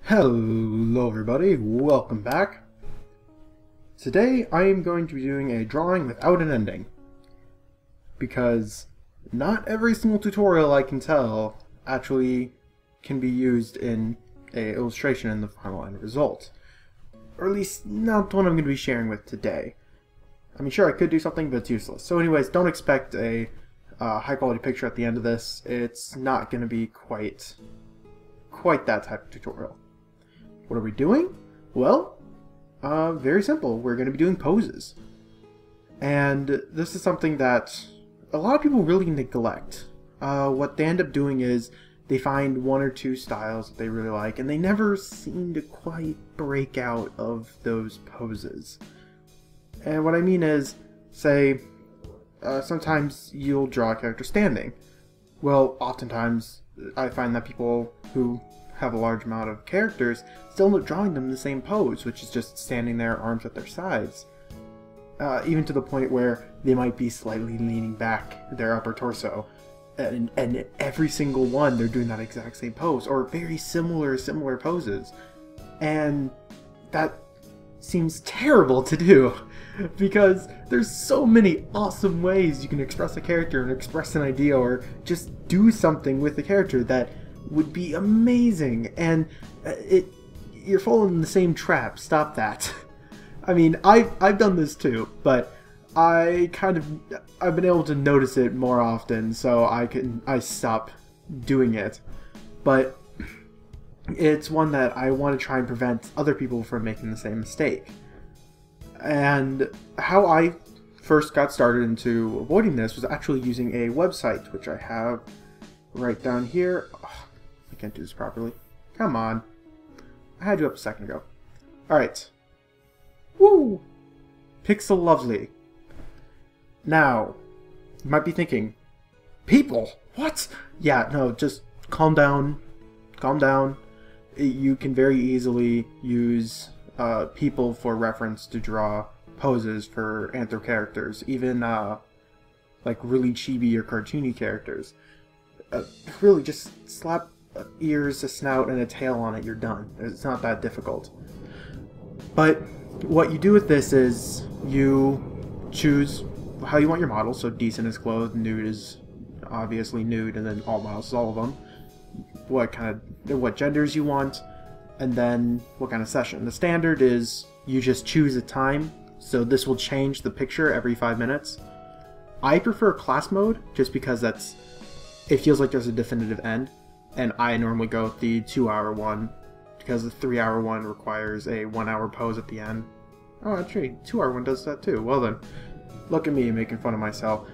Hello everybody, welcome back. Today I am going to be doing a drawing without an ending, because not every single tutorial I can tell actually can be used in an illustration in the final end result. Or at least not the one I'm going to be sharing with today. I mean, sure, I could do something, but it's useless. So anyways, don't expect a high quality picture at the end of this. It's not going to be quite that type of tutorial. What are we doing? Well, very simple. We're going to be doing poses. And this is something that a lot of people really neglect. What they end up doing is they find one or two styles that they really like, and they never seem to quite break out of those poses. And what I mean is, say, sometimes you'll draw a character standing. Well, oftentimes I find that people who have a large amount of characters still end up drawing them in the same pose, which is just standing there, arms at their sides. Even to the point where they might be slightly leaning back their upper torso. And every single one, they're doing that exact same pose, or very similar poses. And that seems terrible to do, because there's so many awesome ways you can express a character and express an idea, or just do something with the character that would be amazing, and you're falling in the same trap. Stop that. I mean, I've done this too, but I've been able to notice it more often, so I stop doing it. But it's one that I want to try and prevent other people from making the same mistake. And how I first got started into avoiding this was actually using a website, which I have right down here. Oh, I can't do this properly. Come on. I had you up a second ago. Alright. Woo! Pixel Lovely. Now, you might be thinking, people? What? Yeah, no, just calm down. Calm down. You can very easily use people for reference to draw poses for Anthro characters, even like really chibi or cartoony characters. Really, just slap ears, a snout, and a tail on it, you're done. It's not that difficult. But what you do with this is you choose how you want your model. So decent is clothed, nude is obviously nude, and then all models is all of them. What genders you want, and then what kind of session. The standard is you just choose a time, so this will change the picture every 5 minutes. I prefer class mode just because it feels like there's a definitive end, and I normally go with the 2-hour one because the 3-hour one requires a 1-hour pose at the end. Oh, actually, 2-hour one does that too. Well then, look at me making fun of myself.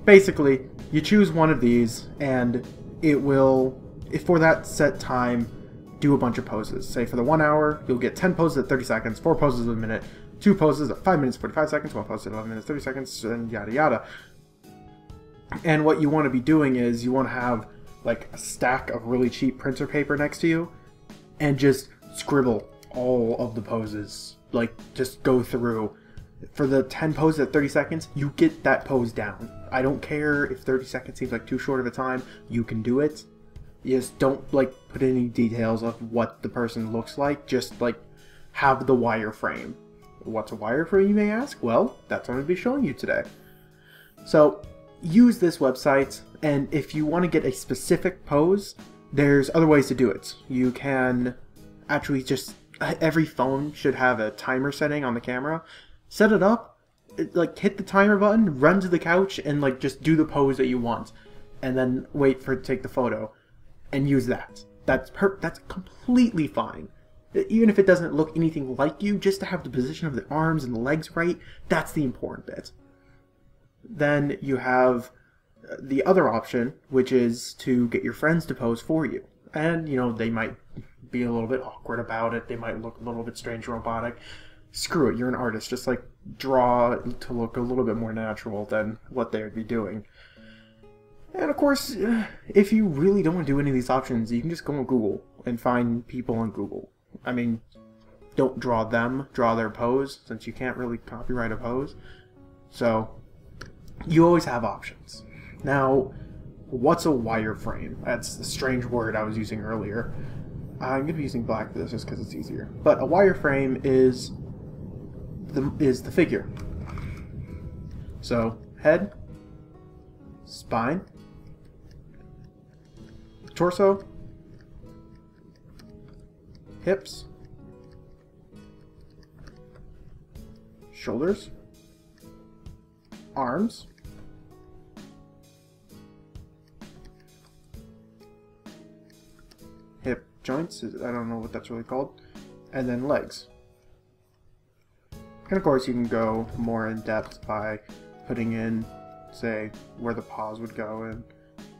Basically, you choose one of these, and it will, if for that set time, do a bunch of poses. Say for the 1 hour, you'll get 10 poses at 30 seconds, 4 poses a minute, 2 poses at 5 minutes 45 seconds, 1 pose at 11 minutes 30 seconds, and yada yada. And what you want to be doing is you want to have like a stack of really cheap printer paper next to you and just scribble all of the poses. Like, just go through. For the 10 poses at 30 seconds, you get that pose down. I don't care if 30 seconds seems like too short of a time, you can do it. You just don't like put any details of what the person looks like, just like have the wireframe. What's a wireframe, you may ask? Well, that's what I'm going to be showing you today. So use this website, and if you want to get a specific pose, there's other ways to do it. You can actually just, every phone should have a timer setting on the camera. Set it up, like hit the timer button, run to the couch, and like just do the pose that you want, and then wait for it to take the photo, and use that. That's completely fine. Even if it doesn't look anything like you, just to have the position of the arms and the legs right, that's the important bit. Then you have the other option, which is to get your friends to pose for you. And, you know, they might be a little bit awkward about it, they might look a little bit strange or robotic. Screw it, you're an artist. Just like draw to look a little bit more natural than what they would be doing. And of course, if you really don't want to do any of these options, you can just go on Google and find people on Google. I mean, don't draw them, draw their pose, since you can't really copyright a pose. So, you always have options. Now, what's a wireframe? That's a strange word I was using earlier. I'm going to be using black for this just because it's easier. But a wireframe is the figure. So head, spine, torso, hips, shoulders, arms, hip joints, I don't know what that's really called, and then legs. And of course you can go more in depth by putting in, say, where the paws would go and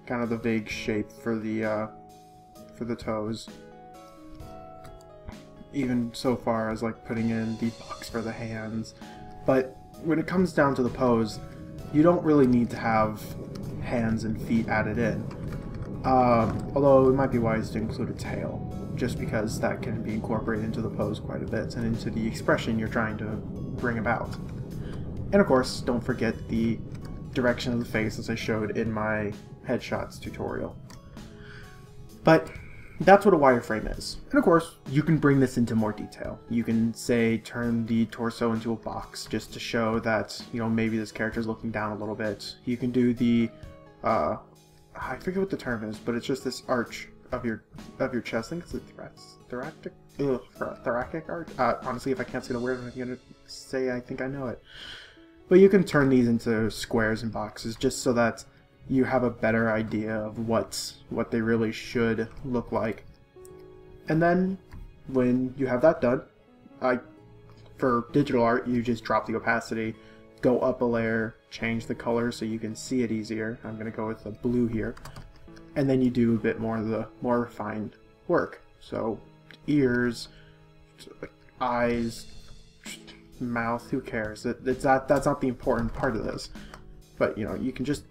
kind of the vague shape for the toes. Even so far as like putting in the box for the hands. But when it comes down to the pose, you don't really need to have hands and feet added in. Although it might be wise to include a tail, just because that can be incorporated into the pose quite a bit and into the expression you're trying to bring about. And of course, don't forget the direction of the face as I showed in my headshots tutorial. But that's what a wireframe is. And of course, you can bring this into more detail. You can, say, turn the torso into a box just to show that, you know, maybe this character is looking down a little bit. You can do the, I forget what the term is, but it's just this arch of your chest. I think it's a thoracic arch. Honestly, if I can't say the word, I'm going to say I think I know it. But you can turn these into squares and boxes just so that you have a better idea of what they really should look like. And then when you have that done, for digital art, you just drop the opacity, go up a layer, change the color so you can see it easier. I'm going to go with the blue here. And then you do a bit more of the more refined work. So ears, eyes, mouth, who cares? That's not the important part of this. But you know, you can just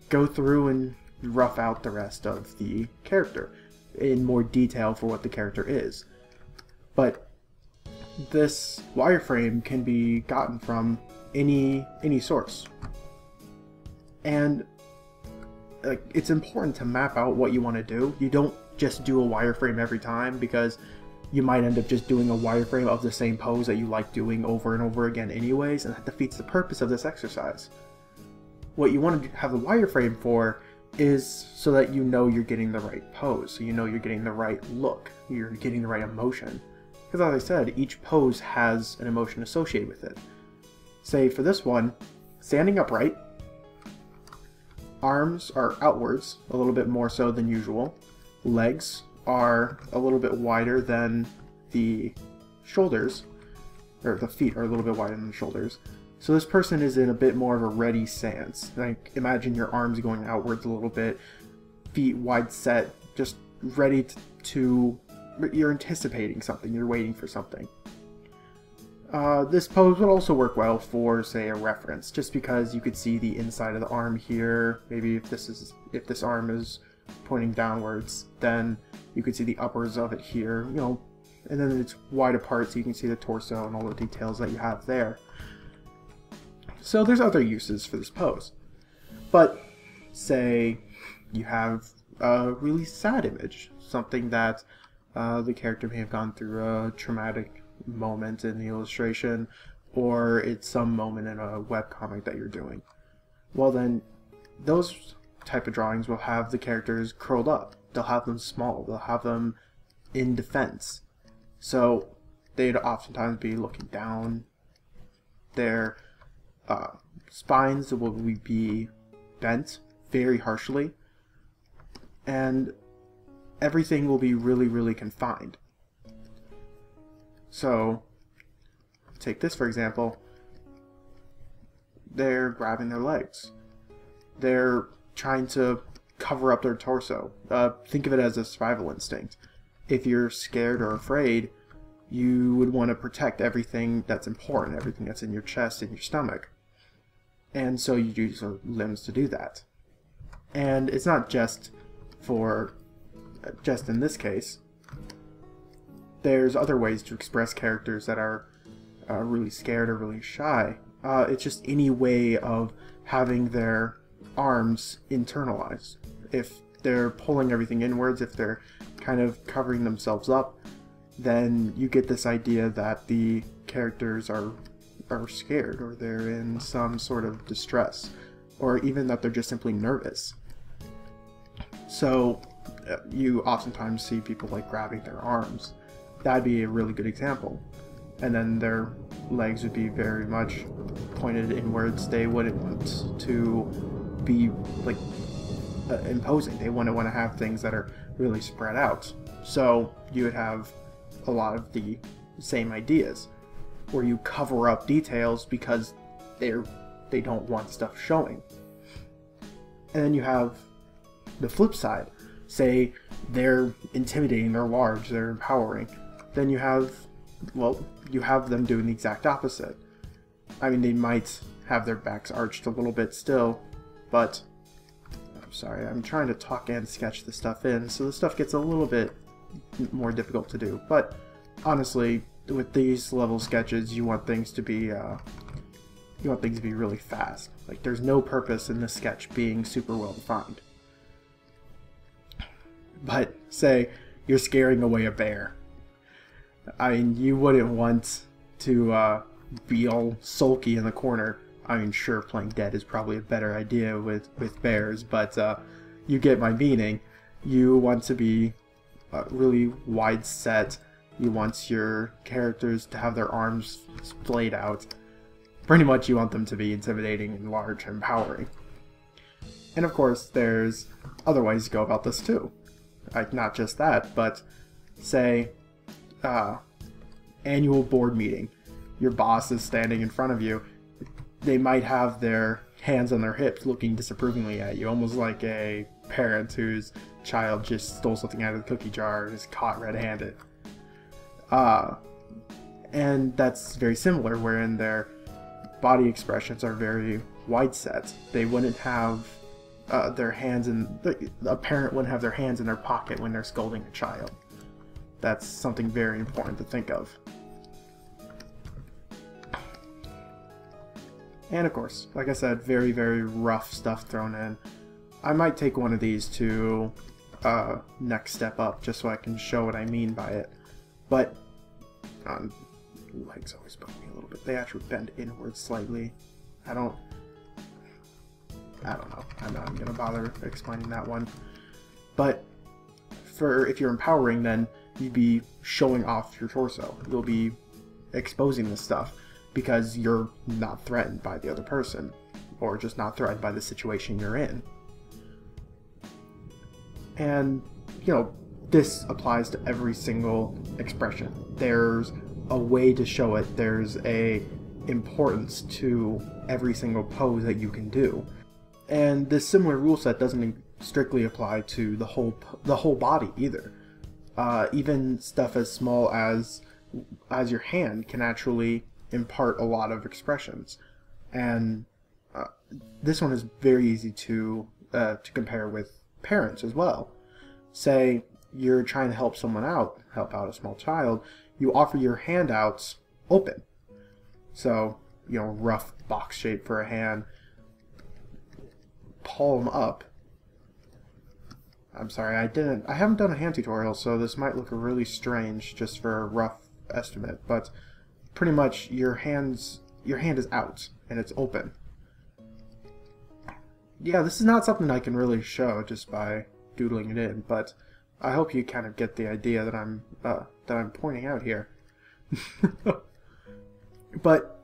go through and rough out the rest of the character in more detail for what the character is. But this wireframe can be gotten from any source. And it's important to map out what you want to do. You don't just do a wireframe every time, because you might end up just doing a wireframe of the same pose that you like doing over and over again anyways, and that defeats the purpose of this exercise. What you want to have the wireframe for is so that you know you're getting the right pose, so you know you're getting the right look, you're getting the right emotion. Because as I said, each pose has an emotion associated with it. Say for this one, standing upright, arms are outwards, a little bit more so than usual. Legs are a little bit wider than the shoulders, or the feet are a little bit wider than the shoulders. So this person is in a bit more of a ready stance. Like, imagine your arms going outwards a little bit, feet wide set, just ready to you're anticipating something, you're waiting for something. This pose would also work well for, say, a reference, just because you could see the inside of the arm here. Maybe if this arm is pointing downwards, then you could see the uppers of it here, you know, and then it's wide apart so you can see the torso and all the details that you have there. So there's other uses for this pose. But say you have a really sad image, something that the character may have gone through a traumatic moment in the illustration, or it's some moment in a webcomic that you're doing. Well then, those type of drawings will have the characters curled up. They'll have them small. They'll have them in defense. So they'd oftentimes be looking down. Their spines will be bent very harshly, and everything will be really, really confined. So take this for example. They're grabbing their legs. They're trying to cover up their torso. Think of it as a survival instinct. If you're scared or afraid, you would want to protect everything that's important, everything that's in your chest and your stomach. And so you use your limbs to do that. And it's not just in this case. There's other ways to express characters that are really scared or really shy. It's just any way of having their arms internalized. If they're pulling everything inwards, if they're kind of covering themselves up, then you get this idea that the characters are scared, or they're in some sort of distress, or even that they're just simply nervous. So you oftentimes see people like grabbing their arms. That'd be a really good example. And then their legs would be very much pointed inwards. They wouldn't want to be like imposing. They wouldn't want to have things that are really spread out. So you would have a lot of the same ideas, where you cover up details because they don't want stuff showing. And then you have the flip side. Say they're intimidating, they're large, they're empowering. Then you have them doing the exact opposite. I mean, they might have their backs arched a little bit still, but I'm sorry, I'm trying to talk and sketch the stuff in, so the stuff gets a little bit more difficult to do. But honestly, with these level sketches, you want things to be really fast. Like, there's no purpose in this sketch being super well defined. But say you're scaring away a bear. I mean, you wouldn't want to be all sulky in the corner. I mean, sure, playing dead is probably a better idea with bears, but you get my meaning. You want to be really wide set. You want your characters to have their arms splayed out. Pretty much you want them to be intimidating and large and empowering. And of course, there's other ways to go about this too. Like, not just that, but say annual board meeting. Your boss is standing in front of you. They might have their hands on their hips looking disapprovingly at you, almost like a parent whose child just stole something out of the cookie jar and is caught red-handed. And that's very similar, wherein their body expressions are very wide set. They wouldn't have their hands in... A parent wouldn't have their hands in their pocket when they're scolding a child. That's something very important to think of. And of course, like I said, very, very rough stuff thrown in. I might take one of these to next step up, just so I can show what I mean by it. But legs always bug me a little bit. They actually bend inward slightly. I don't know. I'm not gonna bother explaining that one. But if you're empowering, then you'd be showing off your torso. You'll be exposing this stuff because you're not threatened by the other person, or just not threatened by the situation you're in. And, you know, this applies to every single expression. There's a way to show it. There's a importance to every single pose that you can do. And this similar rule set doesn't strictly apply to the whole body either. Even stuff as small as your hand can actually impart a lot of expressions. And this one is very easy to compare with parents as well. Say you're trying to help someone out, help out a small child, you offer your handouts open. So, you know, rough box shape for a hand, palm up. I'm sorry, I haven't done a hand tutorial, so this might look really strange just for a rough estimate, but pretty much your hand is out and it's open. Yeah, this is not something I can really show just by doodling it in, but I hope you kind of get the idea that I'm pointing out here. But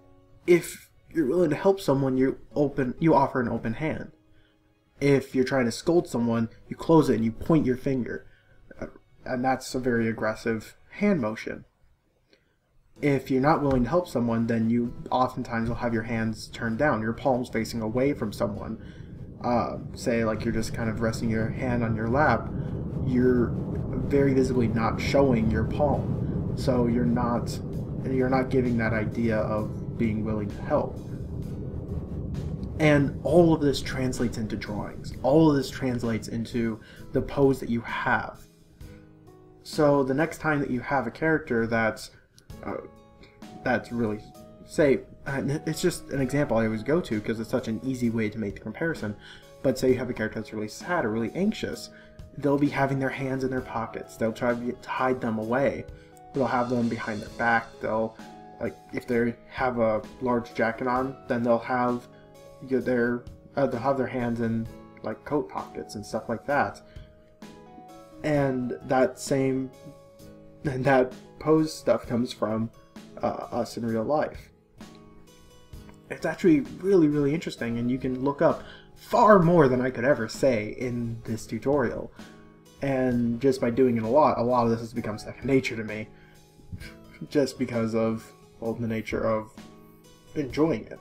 if you're willing to help someone, you offer an open hand. If you're trying to scold someone, you close it and you point your finger. And that's a very aggressive hand motion. If you're not willing to help someone, then you oftentimes will have your hands turned down, your palms facing away from someone. Say like you're just kind of resting your hand on your lap, you're very visibly not showing your palm. So you're not giving that idea of being willing to help. And all of this translates into drawings. All of this translates into the pose that you have. So the next time that you have a character that's really, say, it's just an example I always go to because it's such an easy way to make the comparison, but say you have a character that's really sad or really anxious, they'll be having their hands in their pockets. They'll try to hide them away. They'll have them behind their back. They'll, like, if they have a large jacket on, then they'll have their hands in like coat pockets and stuff like that. And that pose stuff comes from us in real life. It's actually really, really interesting, and you can look up far more than I could ever say in this tutorial. And just by doing it a lot of this has become second nature to me, just because of, well, the nature of enjoying it.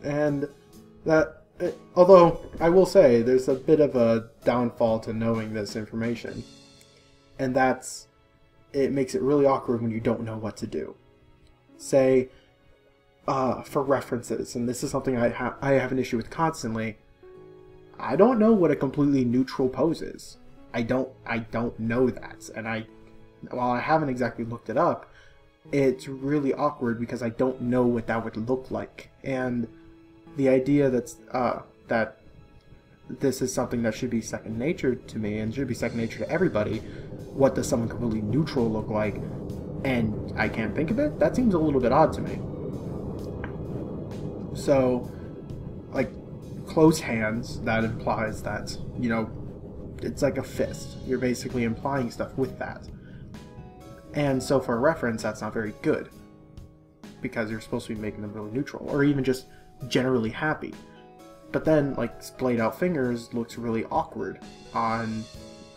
And although I will say there's a bit of a downfall to knowing this information, and that's, it makes it really awkward when you don't know what to do. Say, for references, and this is something I have an issue with constantly, I don't know what a completely neutral pose is. I don't know that, and while I haven't exactly looked it up, it's really awkward because I don't know what that would look like. And the idea that this is something that should be second nature to me and should be second nature to everybody, what does someone completely neutral look like, and I can't think of it, that seems a little bit odd to me. So, like, closed hands, that implies that, you know, it's like a fist. You're basically implying stuff with that. And so for a reference, that's not very good, because you're supposed to be making them really neutral, or even just generally happy. But then, like, splayed out fingers looks really awkward on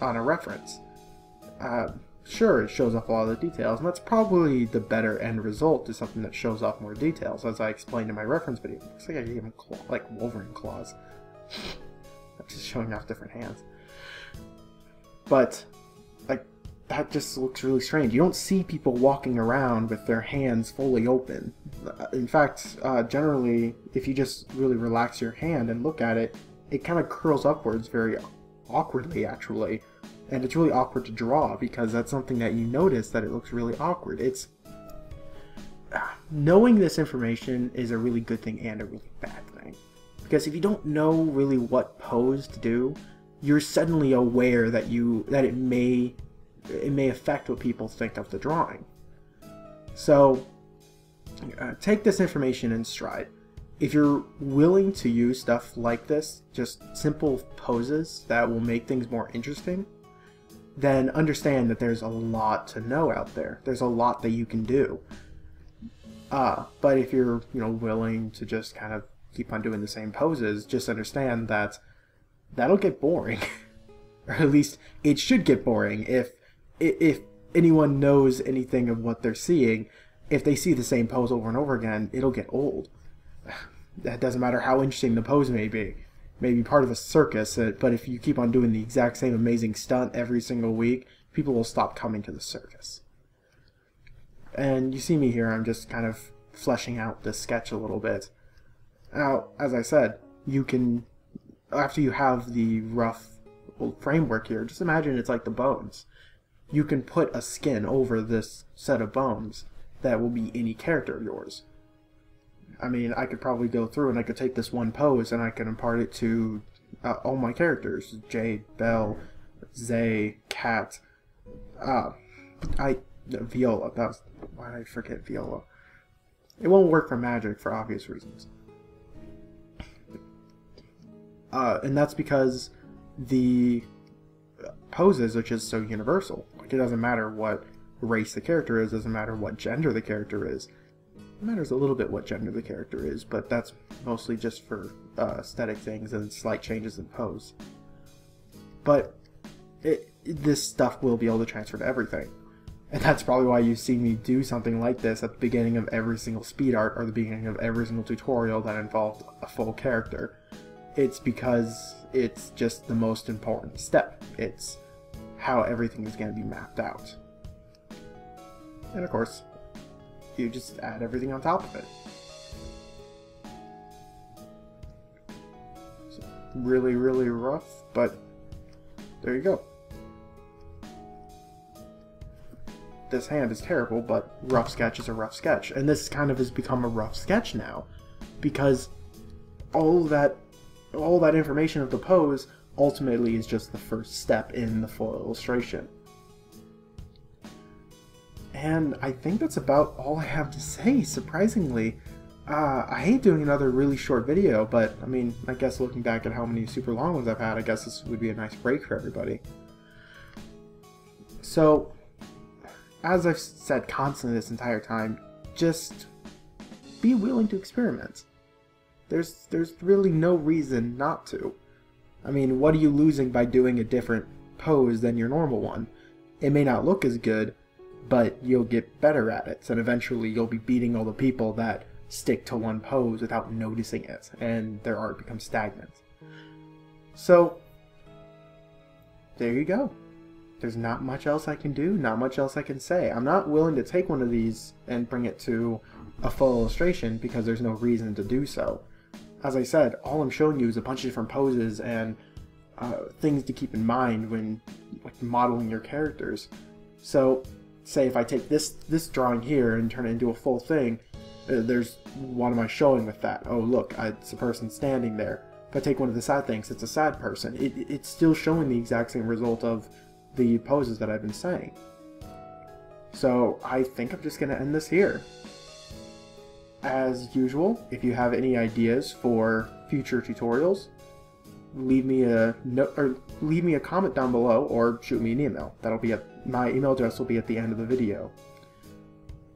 a reference. Sure, it shows off a lot of the details, and that's probably the better end result, to something that shows off more details, as I explained in my reference video. It looks like I gave him like Wolverine claws. I'm just showing off different hands. But, like, that just looks really strange. You don't see people walking around with their hands fully open. In fact, generally, if you just really relax your hand and look at it, it kind of curls upwards very awkwardly, actually. And it's really awkward to draw, because that's something that you notice, that it looks really awkward. It's knowing this information is a really good thing and a really bad thing. Because if you don't know really what pose to do, you're suddenly aware that it may affect what people think of the drawing. So take this information in stride. If you're willing to use stuff like this, just simple poses that will make things more interesting, then understand that there's a lot to know out there. There's a lot that you can do. But if you're, willing to just kind of keep on doing the same poses, just understand that that'll get boring. Or at least it should get boring. If anyone knows anything of what they're seeing, if they see the same pose over and over again, it'll get old. That doesn't matter how interesting the pose may be. Maybe part of a circus, but if you keep on doing the exact same amazing stunt every single week, people will stop coming to the circus. And you see me here, I'm just kind of fleshing out this sketch a little bit. Now, as I said, you can, after you have the rough framework here, just imagine it's like the bones. You can put a skin over this set of bones that will be any character of yours. I mean, I could probably go through and I could take this one pose and I could impart it to all my characters. Jade, Belle, Zay, Kat, Viola. Why did I forget Viola? It won't work for magic for obvious reasons. And that's because the poses are just so universal. Like, it doesn't matter what race the character is, doesn't matter what gender the character is. It matters a little bit what gender the character is, but that's mostly just for aesthetic things and slight changes in pose. But this stuff will be able to transfer to everything. And that's probably why you see me do something like this at the beginning of every single speed art or the beginning of every single tutorial that involved a full character. It's because it's just the most important step. It's how everything is going to be mapped out. And of course, you just add everything on top of it. So, really, really rough, but there you go. This hand is terrible, but rough sketch is a rough sketch. And this kind of has become a rough sketch now, because all that all that information of the pose ultimately is just the first step in the full illustration. And I think that's about all I have to say, surprisingly. I hate doing another really short video, but I mean, I guess looking back at how many super long ones I've had, I guess this would be a nice break for everybody. So, as I've said constantly this entire time, just be willing to experiment. There's really no reason not to. I mean, what are you losing by doing a different pose than your normal one? It may not look as good, but you'll get better at it, and eventually you'll be beating all the people that stick to one pose without noticing it, and their art becomes stagnant. So, there you go. There's not much else I can do, not much else I can say. I'm not willing to take one of these and bring it to a full illustration because there's no reason to do so. As I said, all I'm showing you is a bunch of different poses and things to keep in mind when modeling your characters. So, say if I take this drawing here and turn it into a full thing, there's what am I showing with that? Oh look, it's a person standing there. If I take one of the sad things, it's a sad person. It's still showing the exact same result of the poses that I've been saying. So I think I'm just going to end this here. As usual, if you have any ideas for future tutorials, leave me a note or leave me a comment down below, or shoot me an email. My email address will be at the end of the video.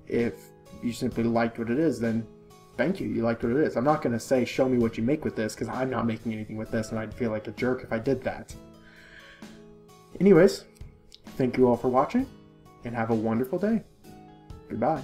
If you simply liked what it is, then thank you, you liked what it is. I'm not going to say show me what you make with this, because I'm not making anything with this and I'd feel like a jerk if I did that. Anyways, thank you all for watching and have a wonderful day. Goodbye.